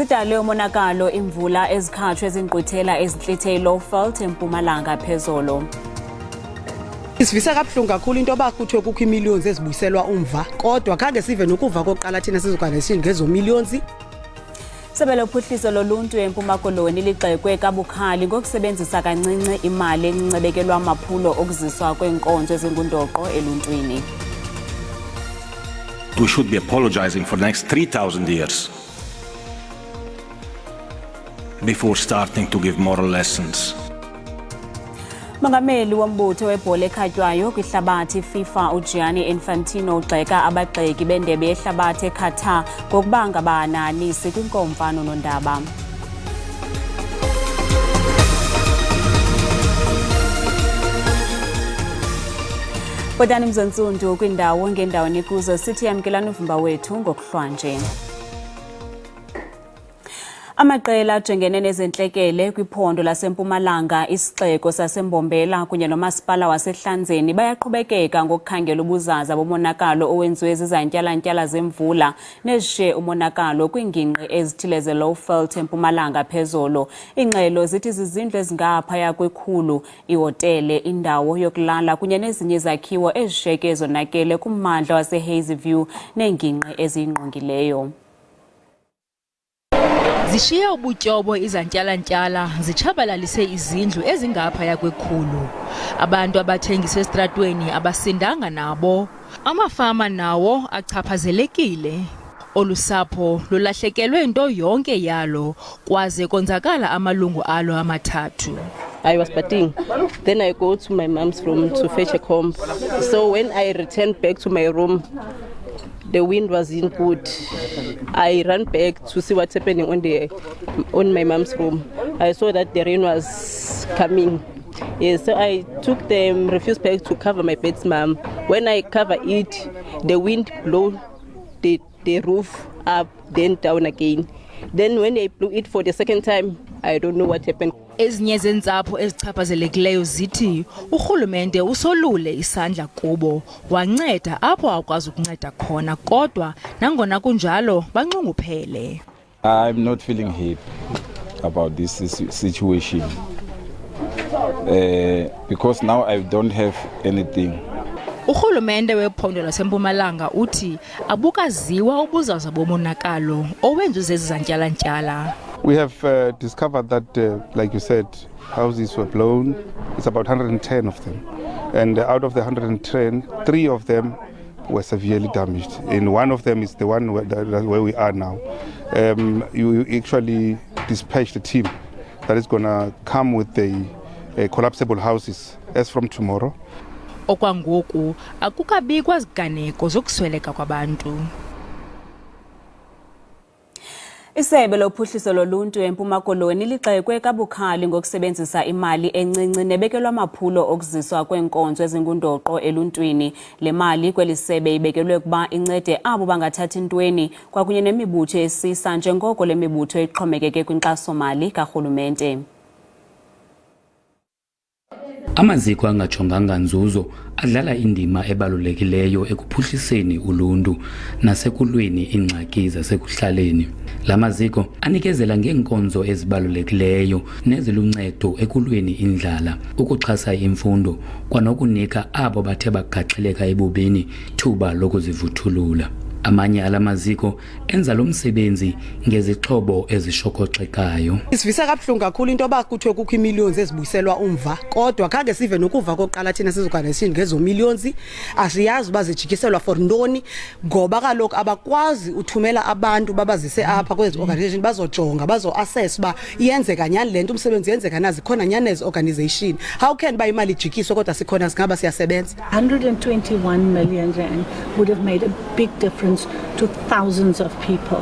Sidale umonakalo imvula ezikhatshwe ezingqwithela ezintlithe low-fault eMpumalanga phezolo. Isivisa kabuhlungu kakhulu into yoba kuthiwe kukho iimiliyoni ezibuyiselwa umva, kodwa khange sive nokuva kokuqala thina sizoorganization ngezo millions. Isebe lophuhliso loluntu eMpumalanga ligxekwe kabukhali ngokusebenzisa kancinci imali encincebekelwa amaphulo okuziswa kweenkonzo ezingundoqo eluntwini. We should be apologizing for the next 3,000 years before starting to give moral lessons. Mongameli wombutho webhola ekhatywayo kwihlabathi FIFA U-Infantino ugxeka abagxeki bendebe yehlabathi eQatar ngokuba ngabananisi kwinkomfano nondaba. Bodani mzantsundu kwindawo ngendawo nikuzo sithi yamkelana uvumba wethu ngokuhlwanje. Amaqela ajengene nezentlekele kwiphondo laseMpumalanga, isixeko saseMbombela kunye nomasipala wasehlanzeni bayaqhubekeka ngokukhangela ubuzaza bomonakalo owenziwe zizantyalantyala zemvula nezishiye umonakalo kwiingingqi ezithile ze-low-fault eMpumalanga phezolo. Iingxelo zithi zizindlu ezingaphaya kwekhulu, ihotele, indawo yokulala kunye nezinye izakhiwo ezishiyeke zonakele kummandla waseHazyview neengingqi eziyingqongileyo. Zishiye ubutyobo izantyalantyala zitshabalalise izindlu ezingaphaya kwekhulu. Abantu abathengisa estratweni abasindanga nabo. Amafama nawo achaphazelekile. Olusapho lulahlekelwe into yonke yalo kwaze konzakala amalungu alo amathathu. I was bathing. Then I go to my mom's room to fetch a comb. So when I returned back to my room, the wind wasn't good. I ran back to see what's happening on my mom's room. I saw that the rain was coming. Yes, so I took the refuse bag to cover my bed's mom. When I cover it, the wind blew the roof up, then down again. Then when I blew it for the second time, I don't know what happened. Ezinye zentsapho ezichaphazelekileyo zithi urhulumente usolule isandla kubo wanceda apho akwazi ukunceda khona, kodwa nangona kunjalo banxunguphele. I'm not feeling happy about this situation because now I don't have anything. Urhulumente wephondo laseMpumalanga uthi abukaziwa ubuzaza bomonakalo owenziwe zezantyalantyala. We have discovered that, like you said, houses were blown. It's about 110 of them. And out of the 110, 3 of them were severely damaged. And one of them is the one where we are now. You actually dispatched a team that is going to come with the collapsible houses as from tomorrow. Okwangoku akukabikwa ziganeko zokusweleka kwabantu. Isebe lophuhliso loluntu eMpumalanga ligxekwe kabukhali ngokusebenzisa imali encinci nebekelwa amaphulo okuziswa kweenkonzo ezingundoqo eluntwini. Le mali kweli sebe ibekelwe kuba incede abo bangathathi ntweni kwakunye nemibutho esisa njengoko le mibutho ixhomekeke kwinkxaso-mali karhulumente. Amaziko angajonganga nzuzo adlala indima ebalulekileyo ekuphuhliseni uluntu nasekulweni iingxaki zasekuhlaleni. La maziko anikezela ngeenkonzo ezibalulekileyo neziluncedo ekulweni indlala, ukuxhasa imfundo kwanokunika abo bathe bagaxeleka ebubini thuba lokuzivuthulula. Amanye alamaziko enza lo msebenzi ngezixhobo ezishokoxekayo. Isivisa kabuhlungu kakhulu into yoba kuthiwe kukho iimiliyoni ezibuyiselwa umva, kodwa khange sive nokuva kokuqala thina sizoorganization ngezo millions. Asiyazi uba zijikiselwa for ntoni, ngoba kaloku abakwazi uthumela abantu babazise apha kwezi organization bazojonga, bazo-assess uba iyenzeka nyani le nto, umsebenzi yenzeka na, zikhona nyani ezi organization. How can ba imali ijikiswe kodwa sikhona singaba siyasebenza? 121 million rand would have made a big difference to thousands of people,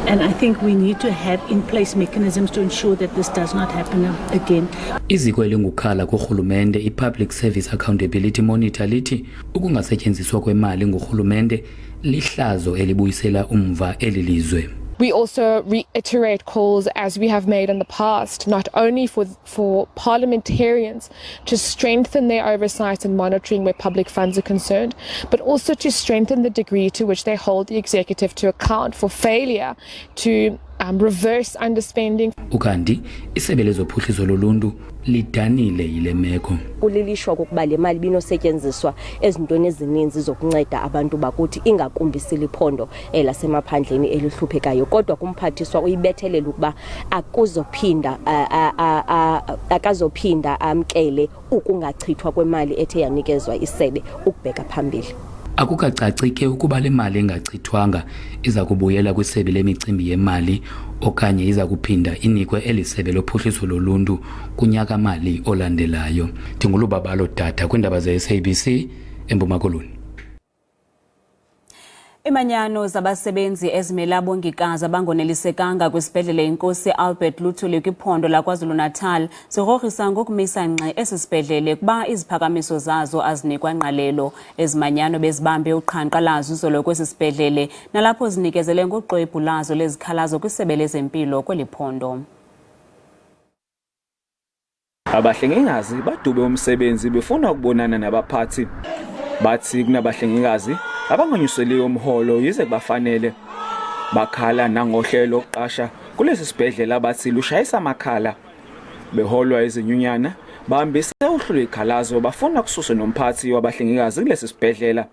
and I think we need to have in place mechanisms to ensure that this does not happen again. Iziko elingukhala kurhulumente iPublic Service Accountability Monitor lithi ukungasetyenziswa kwemali ngurhulumente lihlazo elibuyisela umva elilizwe. We also reiterate calls, as we have made in the past, not only for parliamentarians to strengthen their oversight and monitoring where public funds are concerned, but also to strengthen the degree to which they hold the executive to account for failure to reverse underspending. Ukanti isebe lezophuhliso loluntu lidanile yile meko. Kulilishwa kokuba le mali binosetyenziswa ezintweni ezininzi zokunceda abantu bakuthi ingakumbi siliphondo lasemaphandleni elihluphekayo, kodwa kumphathiswa uyibethelela ukuba akazophinda amkele ukungachithwa kwemali ethe yanikezwa isebe ukubheka phambili. Akukacaci ke ukuba le mali engachithwanga iza kubuyela kwisebe lemicimbi yemali okanye iza kuphinda inikwe elisebe lophuhliso loluntu kunyaka mali olandelayo. Ndingulubabalo Data kwiindaba ze-SABC eMpumalanga. Iimanyano zabasebenzi ezimela abongikazi abangonelisekanga kwisibhedlele Inkosi Albert Luthuli kwiphondo laKwaZulu-Natal zigrogrisa ngokumisa ngqe esi sibhedlele kuba iziphakamiso zazo azinikwa ngqalelo. Ezimanyano bezibambe uqhankqalazo izolo kwesi sibhedlele nalapho zinikezele ngoxwebhu lazo lezikhalazo kwisebe lezempilo kweli phondo. Abahlengikazi badube umsebenzi befuna ukubonana nabaphathi. Bathi kunabahlengikazi abanganyuseliwe umholo yize kubafanele. Bakhala nangohlelo lokuqasha kulesi sibhedlela abathi lushayisa amakhala. Beholwa izinyunyana bahambise uhlu lwezikhalazo bafuna kususwe nomphathi wabahlengikazi kulesi sibhedlela.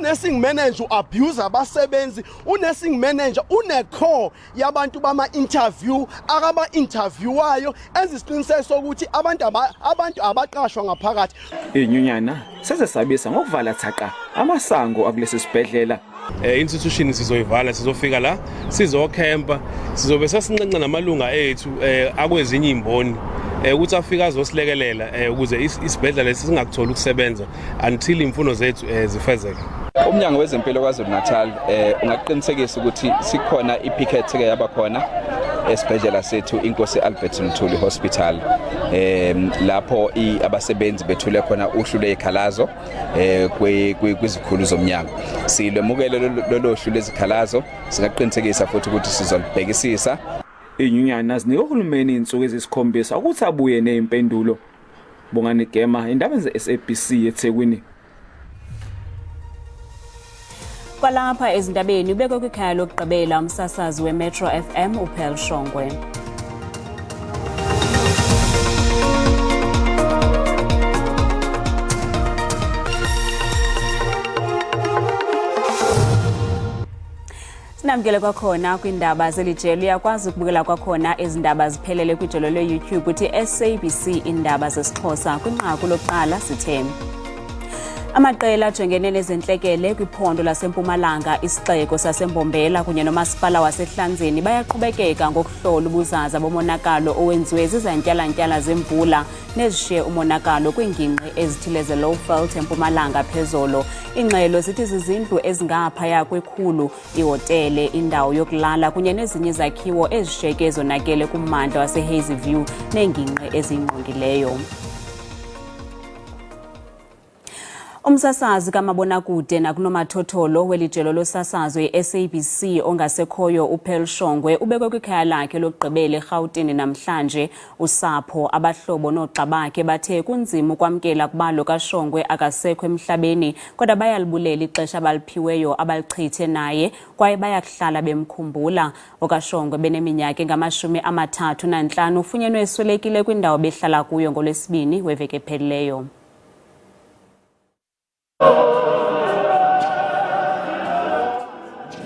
Nursing manager abuse abasebenzi, nursing manager une-core yabantu bama-interview akaba-interviewayo enza isiqiniseko sokuthi abantu abaqashwa ngaphakathi. Inyunyana sezesabisa ngokuvala thaqa amasango akulesi sibhedlela. Institution sizoyivala, sizofika la sizokhempa, sizobe sesincenca namalunga ethu akwezinye imboni ukuthi afika azosilekelela ukuze isibhedlele singakutholi ukusebenza until imfuno zethu zifezeke. Umnyango wezempilo kwaZulu-Natal ungaqinisekisa ukuthi sikhona ipicket ke yabakhona esibhedlela sethu Inkosi Albert Luthuli Hospital lapho abasebenzi bethule khona uhlu lezikhalazo kwizikhulu zomnyango. Silwemukele lolo hlu lezikhalazo, singaqinisekisa futhi ukuthi sizolibhekisisa. Inyunyana zinika uhulumeni insuku ezisikhombisa ukuthi abuye nezimpendulo. Bongani Gema, indaba ze-SABC eThekwini. Kwalapha ezindabeni ubekwe kwikhaya lokugqibela umsasazi weMetro FM uPearl Shongwe. Sinamkele kwakhona kwiindaba zelijelo uyakwazi ukubukela kwakhona ezindaba ziphelele kwijelo le-YouTube uthi SABC Iindaba zesiXhosa kwinqaku lokuqala sithembe. Amaqela ajongene nezentlekele kwiphondo laseMpumalanga, isixeko saseMbombela kunye nomasipala wasehlanzeni bayaqhubekeka ngokuhlola ubuzaza bomonakalo owenziwe zizantyalantyala zemvula nezishiye umonakalo kwiingingqi ezithile ze-Lowveld eMpumalanga phezolo. Ingxelo zithi zizindlu ezingaphaya kwekhulu, ihotele, indawo yokulala kunye nezinye izakhiwo ezishiyeke zonakele kummandla waseHazyview neengingqi eziyingqongileyo. Umsasazi kamabonakude nakunomathotholo welijelo losasazo ye-SABC ongasekhoyo uPearl Shongwe ubekwe kwikhaya lakhe lokugqibela eRhawutini namhlanje. Usapho, abahlobo noogxa bakhe bathe kunzima ukwamkela kuba lo kaShongwe akasekho emhlabeni, kodwa bayalibulela ixesha abaliphiweyo abalichithe naye kwaye bayakuhlala bemkhumbula. OkaShongwe beneminyaka engama-35 ufunyenwe eswelekile kwindawo behlala kuyo ngoLwesibini weveki ephelileyo.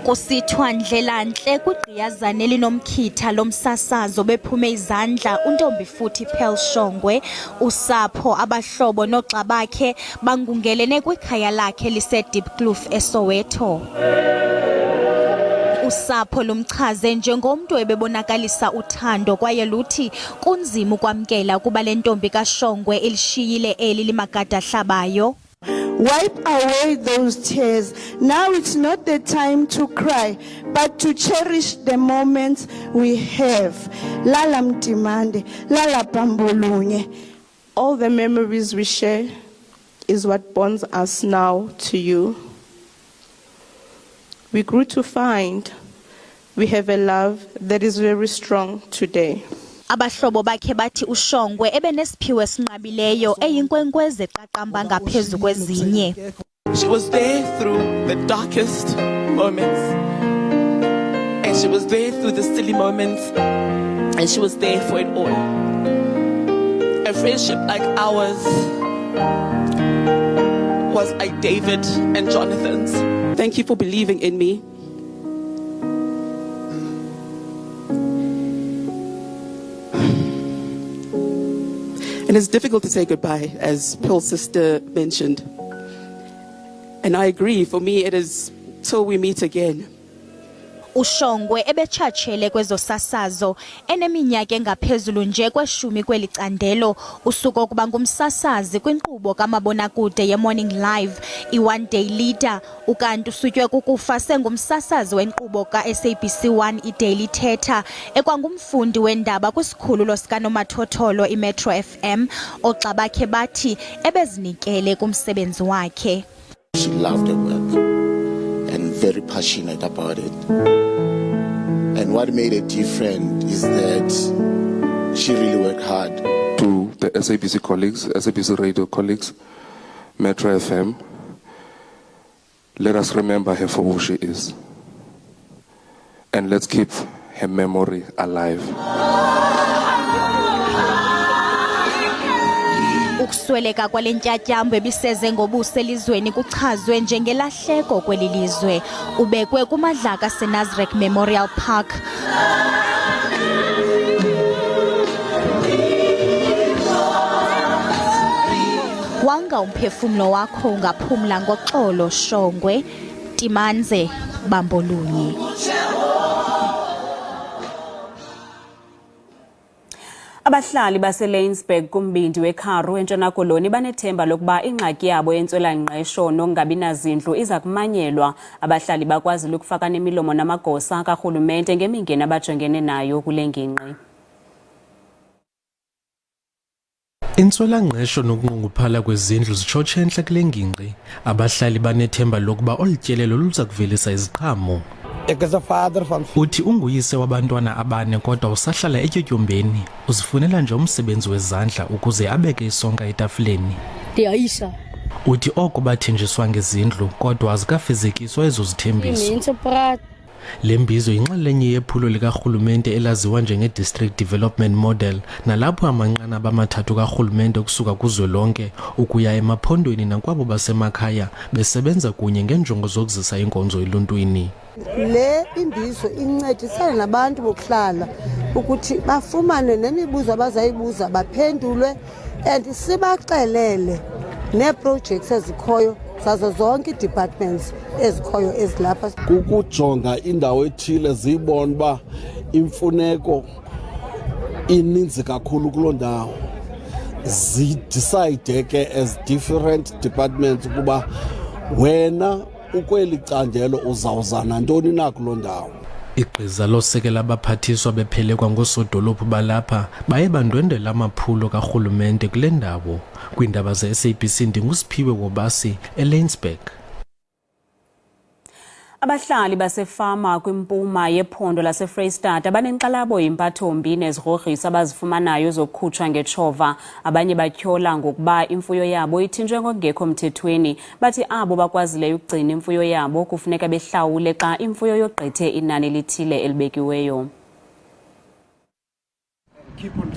Kusithwa ndlelantle kwigqiyazane linomkhitha lomsasazo bephume izandla untombi futhi Pearl Shongwe. Usapho, abahlobo noogxa bakhe bangungelene kwikhaya lakhe liseDiepkloof eSoweto. Usapho lumchaze njengomntu ebebonakalisa uthando kwaye luthi kunzima ukwamkela kuba le ntombi kaShongwe ilishiyile eli limagada ahlabayo. Wipe away those tears. Now it's not the time to cry, but to cherish the moments we have. Lala mtimande, lala pambulunye. All the memories we share is what bonds us now to you. We grew to find we have a love that is very strong today. Abahlobo bakhe bathi uShongwe ebenesiphiwo esinqabileyo eyinkwenkwezi eqaqamba ngaphezu kwezinye. She was there through the darkest moments and She was there through the silly moments, and she was there for it all. A friendship like ours was like David and Jonathan's. Thank you for believing in me. And it's difficult to say goodbye, as Pearl's sister mentioned. And I agree, for me it is till we meet again. uShongwe ebetshatshele kwezosasazo eneminyaka engaphezulu nje kweshumi kweli candelo usuka ukuba ngumsasazi kwinkqubo kamabonakude ye-Morning Live i-One Day Leader ukanti usutywe kukufa sengumsasazi wenkqubo ka-SABC1 i-Daily Theatre ekwangumfundi wendaba kwisikhululo sikanomathotholo iMetro FM oxa bakhe bathi ebezinikele kumsebenzi wakhe. She loved her work and very passionate about it. And what made it different is that she really worked hard. To the SABC colleagues, SABC radio colleagues, Metro FM, let us remember her for who she is. And let's keep her memory alive. Ukusweleka kwale ntyatyambo ebiseze ngobuso elizweni kuchazwe njengelahleko kweli lizwe. Ubekwe kumadlaka seNazareth Memorial Park. Wanga umphefumlo wakho ungaphumla ngoxolo Shongwe, Timanze, Bambolunye. Abahlali baseLainsburg kumbindi weKharu eNtshona Koloni banethemba lokuba ingxaki yabo yentswela-ngqesho nokungabi nazindlu iza kumanyelwa. Abahlali bakwazile ukufaka nemilomo namagosa karhulumente ngemingeni abajongene nayo kule ngingqi. Intswela-ngqesho nokunqongophala kwezindlu zitshotshe entle kule ngingqi. Abahlali banethemba lokuba olu tyelelo luza kuvelisa iziqhamo. Uthi unguyise wabantwana abane kodwa usahlala etyotyombeni. Uzifunela nje umsebenzi wezandla ukuze abeke isonka etafuleni. Ndiyayisa. Uthi oko bathenjiswa ngezindlu kodwa azikafezekiswa ezo zithembiso. Le mbizo yinxalenye yephulo likarhulumente elaziwa njenge-District Development Model nalapho amanqanaba amathathu karhulumente ukusuka kuzwelonke ukuya emaphondweni nakwabo basemakhaya besebenza kunye ngenjongo zokuzisa inkonzo eluntwini. Le imbizo incedisana nabantu bokuhlala ukuthi bafumane nemibuzo abazayibuza baphendulwe and sibaxelele nee-projects ezikhoyo zazo zonke ii-departments ezikhoyo ezilapha. Kukujonga indawo ethile ziyibone uba imfuneko ininzi kakhulu kuloo ndawo. Zidecide ke as different departments ukuba wena ukweli candelo uzawuzana ntoni na kuloo ndawo. Igqiza losekela abaphathiswa bephelekwa ngoosodolophu balapha baye bandwendela amaphulo karhulumente kule ndawo. Kwiindaba ze-SABC ndinguSiphiwe Wobasi eLainsburg. Abahlali basefama kwimpuma yephondo laseFreystata banenkxalabo yimpathombi nezigrogrisa abazifumanayo zokukhutshwa ngetshova. Abanye batyhola ngokuba imfuyo yabo ithinjwe ngokungekho mthethweni. Bathi abo bakwazileyo ukugcina imfuyo yabo kufuneka behlawule xa imfuyo yogqithe inani elithile elibekiweyo.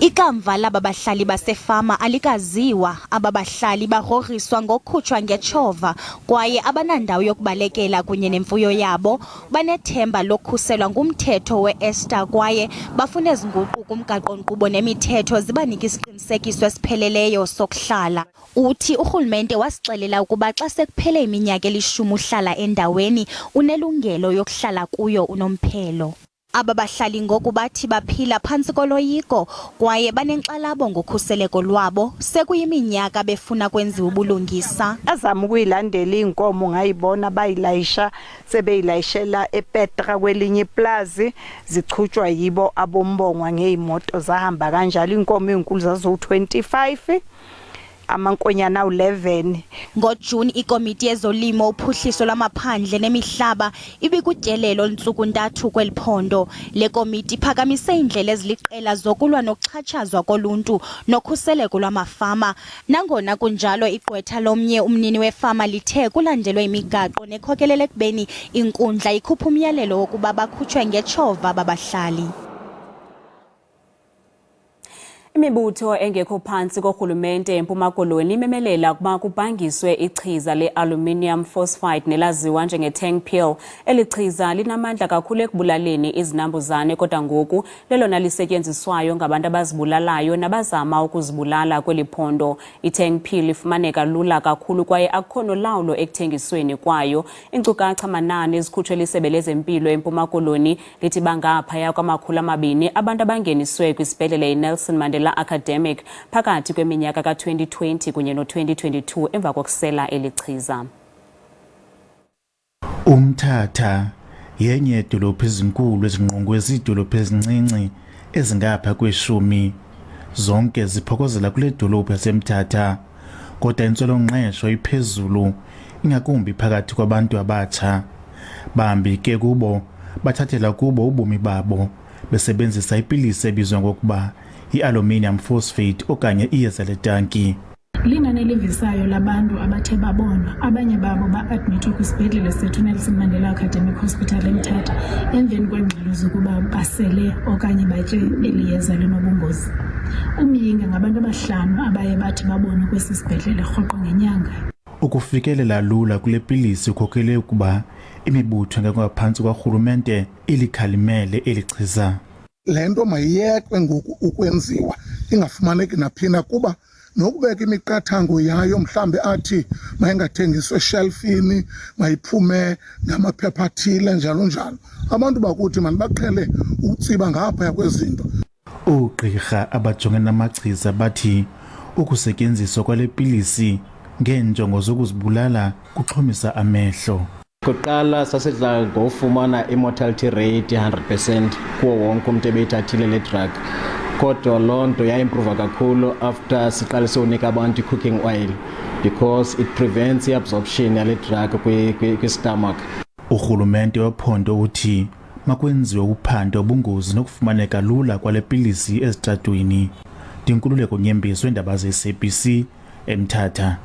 Ikamva laba bahlali basefama alikaziwa. Aba bahlali bagrogriswa ngokukhutshwa ngetshova kwaye abanandawo yokubalekela kunye nemfuyo yabo. Banethemba lokukhuselwa ngumthetho we-Esta kwaye bafuna ezinguqu kumgaqo-nkqubo nemithetho zibanike isiqinisekiso esipheleleyo sokuhlala. Uthi urhulumente wasixelela ukuba xa sekuphele iminyaka elishumi uhlala endaweni unelungelo yokuhlala kuyo unomphelo. Aba bahlali ngoku bathi baphila phantsi koloyiko kwaye banenkxalabo ngokhuseleko lwabo sekuyiminyaka befuna kwenziwa ubulungisa. Azama ukuyilandela iinkomo ngayibona bayilayisha sebeyilayishela ePetra kwelinye iplazi zichutshwa yibo abombongwa ngeemoto zahamba kanjalo. Iinkomo ezinkulu zazo 25 amankonyana u11. NgoJuni ikomiti yezolimo, uphuhliso lwamaphandle nemihlaba ibikutyelelo ntsuku 3 kweliphondo. Le komiti iphakamise indlela eziliqela zokulwa nokuxhatshazwa koluntu nokhuseleko lwamafama. Nangona kunjalo igqwetha lomnye umnini wefama lithe kulandelwe imigaqo nekhokelele ekubeni inkundla ikhupha umyalelo wokuba bakhutshwe ngetshova babahlali. Imibutho engekho phansi korhulumente eMpumalanga imemelela ukuba kubhangiswe ichiza le-aluminium phosphide nelaziwa njenge-Tangpil. Eli chiza linamandla kakhulu ekubulaleni izinambuzane kodwa ngoku lelona lisetyenziswayo ngabantu abazibulalayo nabazama ukuzibulala kweli phondo. I-Tangpil ifumaneka lula kakhulu kwaye akukho nolawulo ekuthengisweni kwayo. Iinkcukacha manani ezikhutshwe liSebe lezempilo eMpumalanga lithi bangaphaya kwama200 abantu abangeniswe kwisibhedlele iNelson Mandela Academic phakathi kweminyaka ka-2020 kunye no-2022 emva kokusela elichiza. Umthatha yenye yedolophu ezinkulu ezingqongwe izidolophu ezincinci ezingapha kwe10 zonke ziphokozela kule dolophu yaseMthatha kodwa intswelongqesho iphezulu ingakumbi phakathi kwabantu abatsha. Bahambi ke kubo bathathela kubo ubomi babo besebenzisa ipilisi ebizwa ngokuba i-aluminium phosphate okanye iyeza letanki. Linani elivisayo labantu abathe babonwa, abanye babo ba-admithwe kwisibhedlele sethu Nelson Mandela Academic Hospital eMthatha emveni kweengxelo zokuba basele okanye batye eli yeza linobungozi. Umyinge ngabantu abahlanu abaye bathi babonwa kwesi sibhedlele rhoqo ngenyanga. Ukufikelela lula kule pilisi ukhokele ukuba imibutho engekho phantsi kwarhulumente ilikhalimele elichiza. Lento mayiyekwe ngoku ukwenziwa ingafumaneki naphina kuba nokubeka imiqathango yayo mhlambe athi mayingathengiswe shelfini mayiphume ngamaphepha athile njalo njalo. Abantu bakuthi manibaqhele ukutsiba ngapha kwezinto. Ugqirha abajongene namachiza bathi ukusetyenziswa kwale pilisi ngeenjongo zokuzibulala kuxhomisa amehlo. Kuqala sasidla ngofumana immortality rate 100% kuwo wonke umuntu ebeyithathile le drug. Kodwa loo nto yaimprove kakhulu after siqalise unika abantu i-cooking oil because it prevents i-absorption yale drug kwi-stomach. Urhulumente wephondo uthi makwenziwe uphando obungozi nokufumaneka lula kwale pilisi ezitratweni. Dinkululeko Nyembiso, Iindaba zesiXhosa, eMthatha.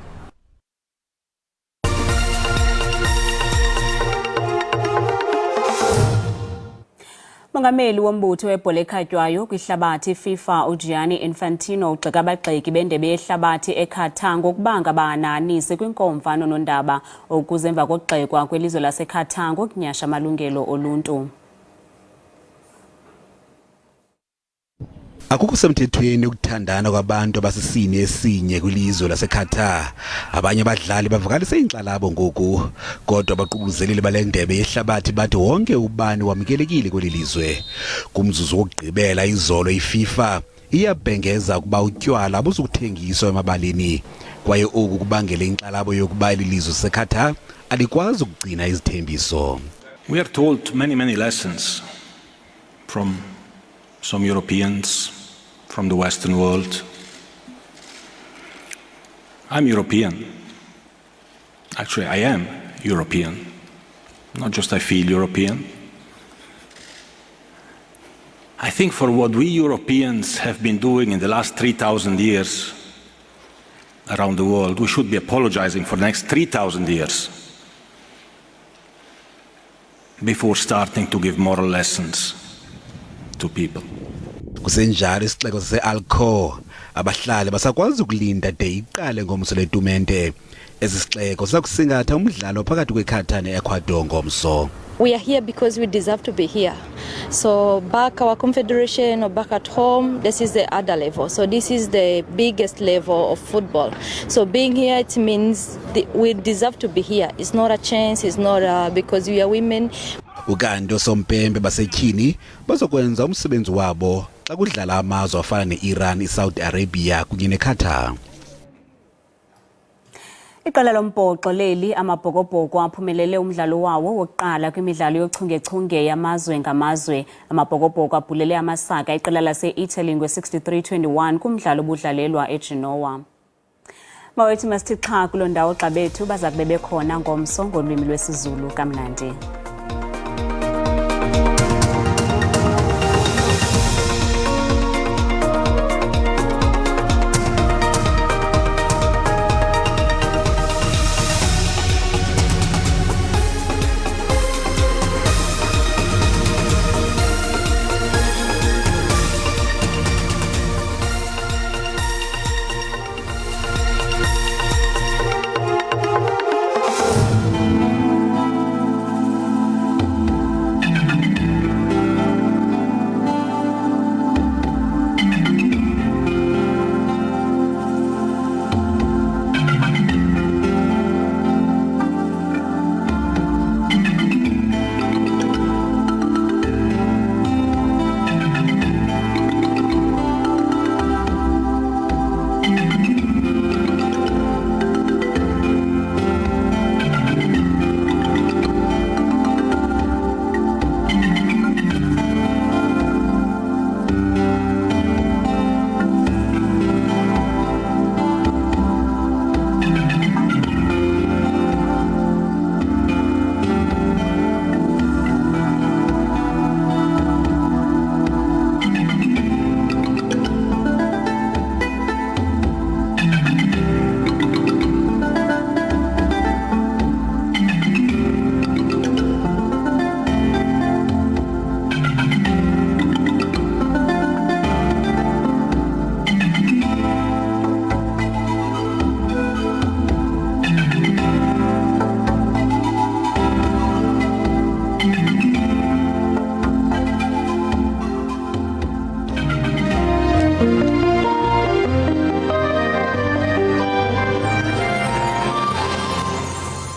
Mongameli wombutho webhola ekhatywayo kwihlabathi FIFA U-Iindaba ugxeka abagxeki bendebe yehlabathi eQatar ngokubanga bananise kwinkomfa nonondaba ukuze emva kokugxekwa kwelizwe laseQatar ngokunyhasha amalungelo oluntu. Akukho semthethweni ukuthandana kwabantu abasisini esinye kwilizwe laseQatar. Abanye abadlali bavakalise inxalabo ngoku kodwa abaququzeleli balendebe yehlabathi bathi wonke ubani wamkelekile kwelilizwe. Kumzuzu wokugqibela izolo iFIFA iyabhengeza ukuba utywala buzukuthengiswa emabalini kwaye oku kubangele inxalabo yokuba ilizwe laseQatar alikwazi ukugcina izithembiso. We are told many lessons from some Europeans, from the Western world. I'm European. Actually, I am European. Not just I feel European. I think for what we Europeans have been doing in the last 3,000 years around the world, we should be apologizing for the next 3,000 years before starting to give moral lessons to people. Kusenjalo isixeko sase-Alcor abahlali basakwazi ukulinda de iqale ngomso letumente. Esi sixeko sakusingatha umdlalo phakathi kweQatar neEcuador ngomso. We are here because we deserve to be here. So back our confederation or back at home, this is the other level. So this is the biggest level of football. So being here, it means we deserve to be here. It's not a chance, it's not because we are women. Ukanti osompembe basetyhini bazokwenza umsebenzi wabo xa kudlala amazwe afana neIran, iSaudi Arabia kunye neQatar. Iqela lombhoxo leli Amabhokobhoko aphumelele umdlalo wawo wokuqala kwimidlalo yochungechunge yamazwe ngamazwe. Amabhokobhoko abhulele amasaka iqela lase-Italy nge-63-21 kumdlalo obudlalelwa eGenoa. Mawethu masithi qha kuloo ndawo xa bethu baza kube bekhona ngomso ngolwimi lwesiZulu kamnandi.